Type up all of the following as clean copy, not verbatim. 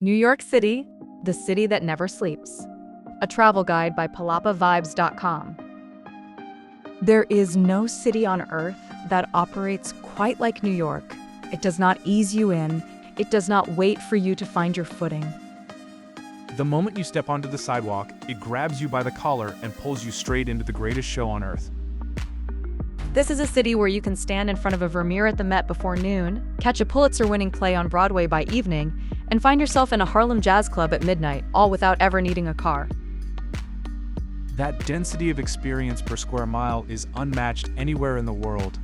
New York City, the city that never sleeps. A travel guide by PalapaVibez.com. There is no city on earth that operates quite like New York. It does not ease you in. It does not wait for you to find your footing. The moment you step onto the sidewalk, it grabs you by the collar and pulls you straight into the greatest show on earth. This is a city where you can stand in front of a Vermeer at the Met before noon, catch a Pulitzer-winning play on Broadway by evening, and find yourself in a Harlem jazz club at midnight, all without ever needing a car. That density of experience per square mile is unmatched anywhere in the world.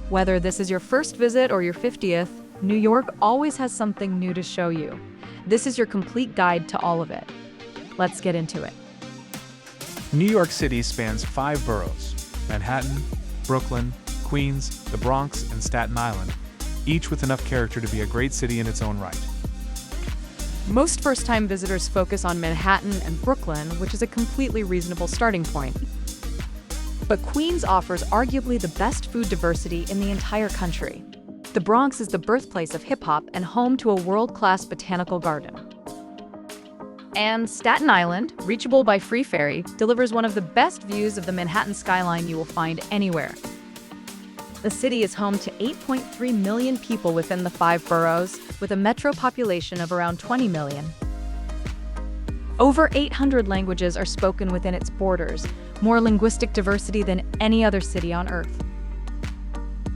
Whether this is your first visit or your 50th, New York always has something new to show you. This is your complete guide to all of it. Let's get into it. New York City spans 5 boroughs: Manhattan, Brooklyn, Queens, the Bronx, and Staten Island, each with enough character to be a great city in its own right. Most first-time visitors focus on Manhattan and Brooklyn, which is a completely reasonable starting point. But Queens offers arguably the best food diversity in the entire country. The Bronx is the birthplace of hip-hop and home to a world-class botanical garden. And Staten Island, reachable by free ferry, delivers one of the best views of the Manhattan skyline you will find anywhere. The city is home to 8.3 million people within the 5 boroughs, with a metro population of around 20 million. Over 800 languages are spoken within its borders, more linguistic diversity than any other city on Earth.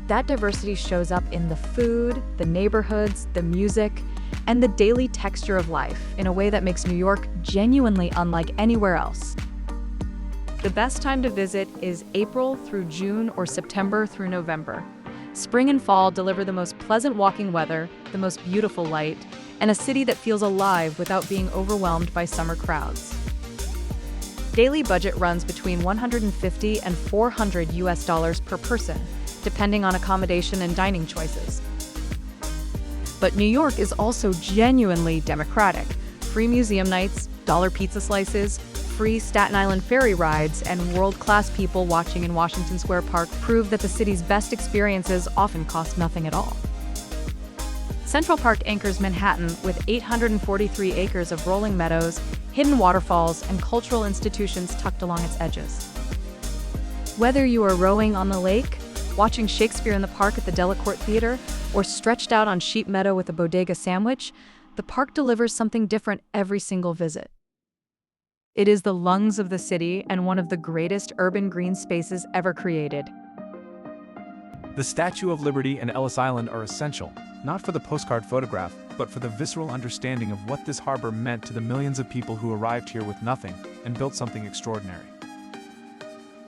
That diversity shows up in the food, the neighborhoods, the music, and the daily texture of life in a way that makes New York genuinely unlike anywhere else. The best time to visit is April through June or September through November. Spring and fall deliver the most pleasant walking weather, the most beautiful light, and a city that feels alive without being overwhelmed by summer crowds. Daily budget runs between $150 and $400 per person, depending on accommodation and dining choices. But New York is also genuinely democratic. Free museum nights, dollar pizza slices, free Staten Island ferry rides, and world-class people watching in Washington Square Park prove that the city's best experiences often cost nothing at all. Central Park anchors Manhattan with 843 acres of rolling meadows, hidden waterfalls, and cultural institutions tucked along its edges. Whether you are rowing on the lake, watching Shakespeare in the park at the Delacorte Theater, or stretched out on Sheep Meadow with a bodega sandwich, the park delivers something different every single visit. It is the lungs of the city and one of the greatest urban green spaces ever created. The Statue of Liberty and Ellis Island are essential, not for the postcard photograph, but for the visceral understanding of what this harbor meant to the millions of people who arrived here with nothing and built something extraordinary.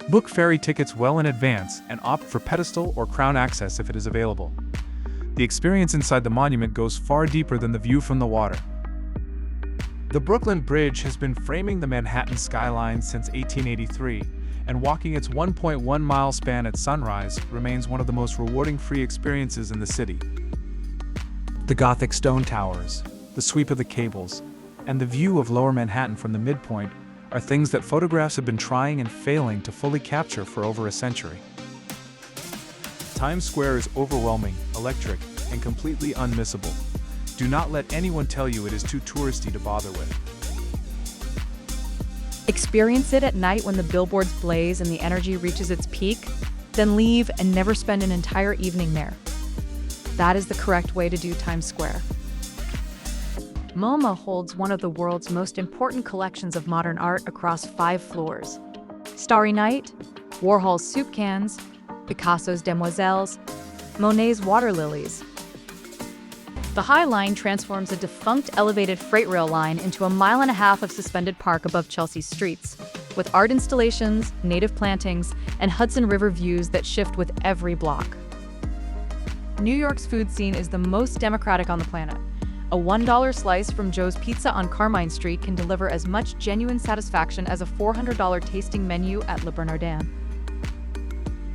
Book ferry tickets well in advance and opt for pedestal or crown access if it is available. The experience inside the monument goes far deeper than the view from the water. The Brooklyn Bridge has been framing the Manhattan skyline since 1883, and walking its 1.1-mile span at sunrise remains one of the most rewarding free experiences in the city. The Gothic stone towers, the sweep of the cables, and the view of Lower Manhattan from the midpoint are things that photographs have been trying and failing to fully capture for over a century. Times Square is overwhelming, electric, and completely unmissable. Do not let anyone tell you it is too touristy to bother with. Experience it at night when the billboards blaze and the energy reaches its peak, then leave and never spend an entire evening there. That is the correct way to do Times Square. MoMA holds one of the world's most important collections of modern art across 5 floors. Starry Night, Warhol's soup cans, Picasso's Demoiselles, Monet's water lilies. The High Line transforms a defunct elevated freight rail line into 1.5 miles of suspended park above Chelsea's streets, with art installations, native plantings, and Hudson River views that shift with every block. New York's food scene is the most democratic on the planet. A $1 slice from Joe's Pizza on Carmine Street can deliver as much genuine satisfaction as a $400 tasting menu at Le Bernardin.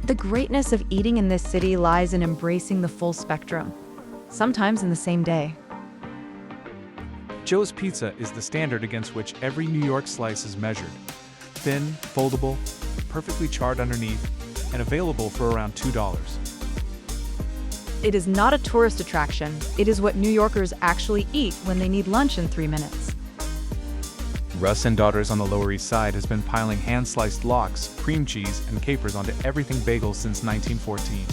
The greatness of eating in this city lies in embracing the full spectrum, sometimes in the same day. Joe's Pizza is the standard against which every New York slice is measured. Thin, foldable, perfectly charred underneath, and available for around $2. It is not a tourist attraction. It is what New Yorkers actually eat when they need lunch in 3 minutes. Russ and Daughters on the Lower East Side has been piling hand-sliced lox, cream cheese, and capers onto everything bagel since 1914.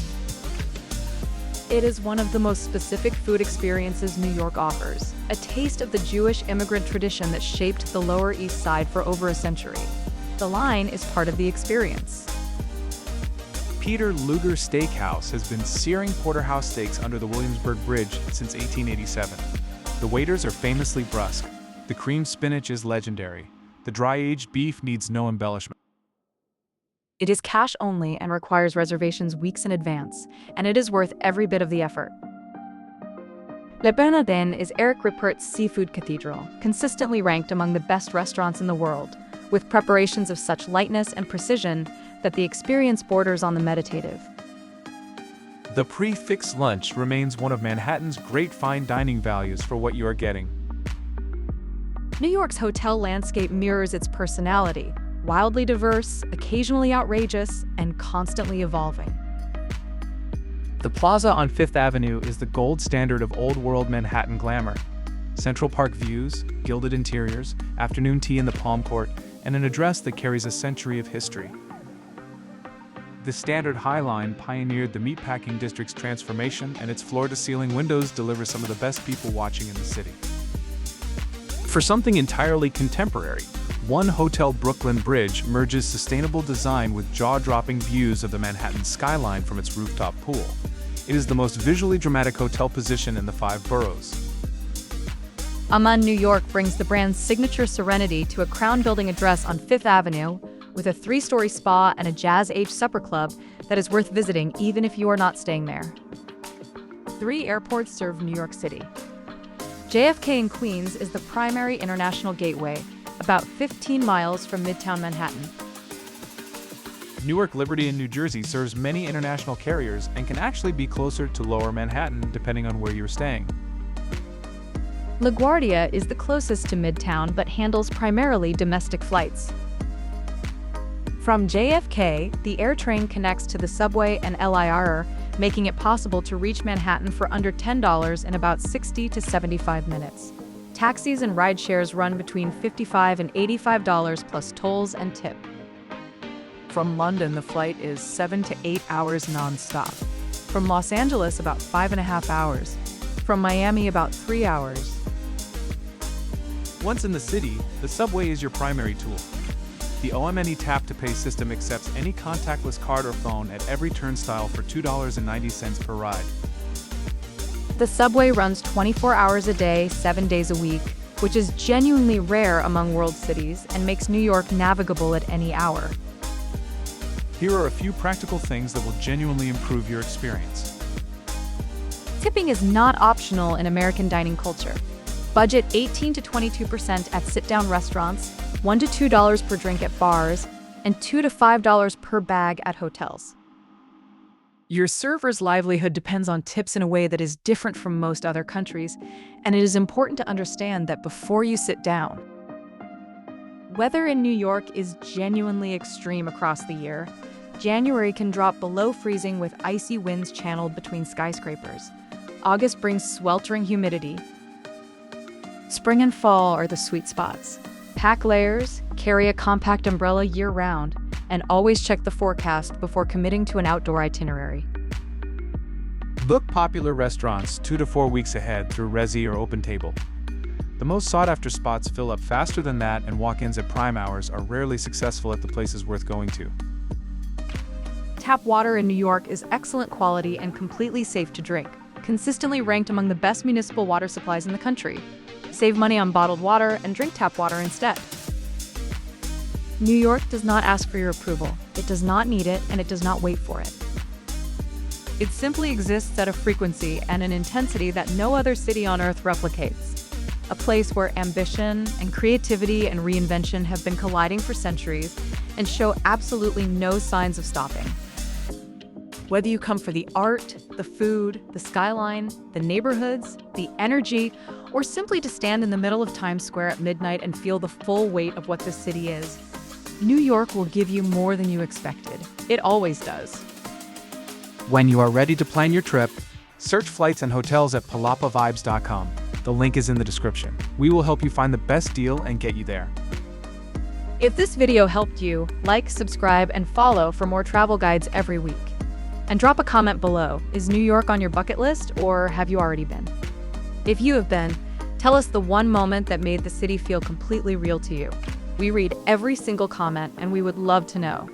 It is one of the most specific food experiences New York offers, a taste of the Jewish immigrant tradition that shaped the Lower East Side for over a century. The line is part of the experience. Peter Luger Steakhouse has been searing porterhouse steaks under the Williamsburg Bridge since 1887. The waiters are famously brusque. The creamed spinach is legendary. The dry-aged beef needs no embellishment. It is cash only and requires reservations weeks in advance, and it is worth every bit of the effort. Le Bernardin is Eric Ripert's seafood cathedral, consistently ranked among the best restaurants in the world, with preparations of such lightness and precision that the experience borders on the meditative. The prix-fixe lunch remains one of Manhattan's great fine dining values for what you are getting. New York's hotel landscape mirrors its personality, wildly diverse, occasionally outrageous, and constantly evolving. The Plaza on Fifth Avenue is the gold standard of old-world Manhattan glamour. Central Park views, gilded interiors, afternoon tea in the Palm Court, and an address that carries a century of history. The Standard High Line pioneered the meatpacking district's transformation, and its floor-to-ceiling windows deliver some of the best people watching in the city. For something entirely contemporary, One Hotel Brooklyn Bridge merges sustainable design with jaw-dropping views of the Manhattan skyline from its rooftop pool. It is the most visually dramatic hotel position in the 5 boroughs. Aman New York brings the brand's signature serenity to a crown-building address on Fifth Avenue, with a 3-story spa and a jazz-age supper club that is worth visiting even if you are not staying there. 3 airports serve New York City. JFK in Queens is the primary international gateway, about 15 miles from Midtown Manhattan. Newark Liberty in New Jersey serves many international carriers and can actually be closer to Lower Manhattan depending on where you're staying. LaGuardia is the closest to Midtown but handles primarily domestic flights. From JFK, the AirTrain connects to the Subway and LIRR, making it possible to reach Manhattan for under $10 in about 60 to 75 minutes. Taxis and rideshares run between $55 and $85 plus tolls and tip. From London, the flight is 7 to 8 hours non-stop. From Los Angeles, about 5.5 hours. From Miami, about 3 hours. Once in the city, the subway is your primary tool. The OMNY tap-to-pay system accepts any contactless card or phone at every turnstile for $2.90 per ride. The subway runs 24 hours a day, 7 days a week, which is genuinely rare among world cities and makes New York navigable at any hour. Here are a few practical things that will genuinely improve your experience. Tipping is not optional in American dining culture. Budget 18 to 22% at sit-down restaurants, $1 to $2 per drink at bars, and $2 to $5 per bag at hotels. Your server's livelihood depends on tips in a way that is different from most other countries, and it is important to understand that before you sit down. Weather in New York is genuinely extreme across the year. January can drop below freezing with icy winds channeled between skyscrapers. August brings sweltering humidity. Spring and fall are the sweet spots. Pack layers, carry a compact umbrella year-round, and always check the forecast before committing to an outdoor itinerary. Book popular restaurants 2 to 4 weeks ahead through Resi or OpenTable. The most sought-after spots fill up faster than that, and walk-ins at prime hours are rarely successful at the places worth going to. Tap water in New York is excellent quality and completely safe to drink, consistently ranked among the best municipal water supplies in the country. Save money on bottled water and drink tap water instead. New York does not ask for your approval. It does not need it, and it does not wait for it. It simply exists at a frequency and an intensity that no other city on earth replicates. A place where ambition and creativity and reinvention have been colliding for centuries and show absolutely no signs of stopping. Whether you come for the art, the food, the skyline, the neighborhoods, the energy, or simply to stand in the middle of Times Square at midnight and feel the full weight of what this city is, New York will give you more than you expected. It always does. When you are ready to plan your trip, Search flights and hotels at PalapaVibez.com. The link is in the description. We will help you find the best deal and get you there. If this video helped you, like, subscribe, and follow for more travel guides every week. And drop a comment below. Is New York on your bucket list, or have you already been? If you have been, tell us the one moment that made the city feel completely real to you. We read every single comment, and we would love to know.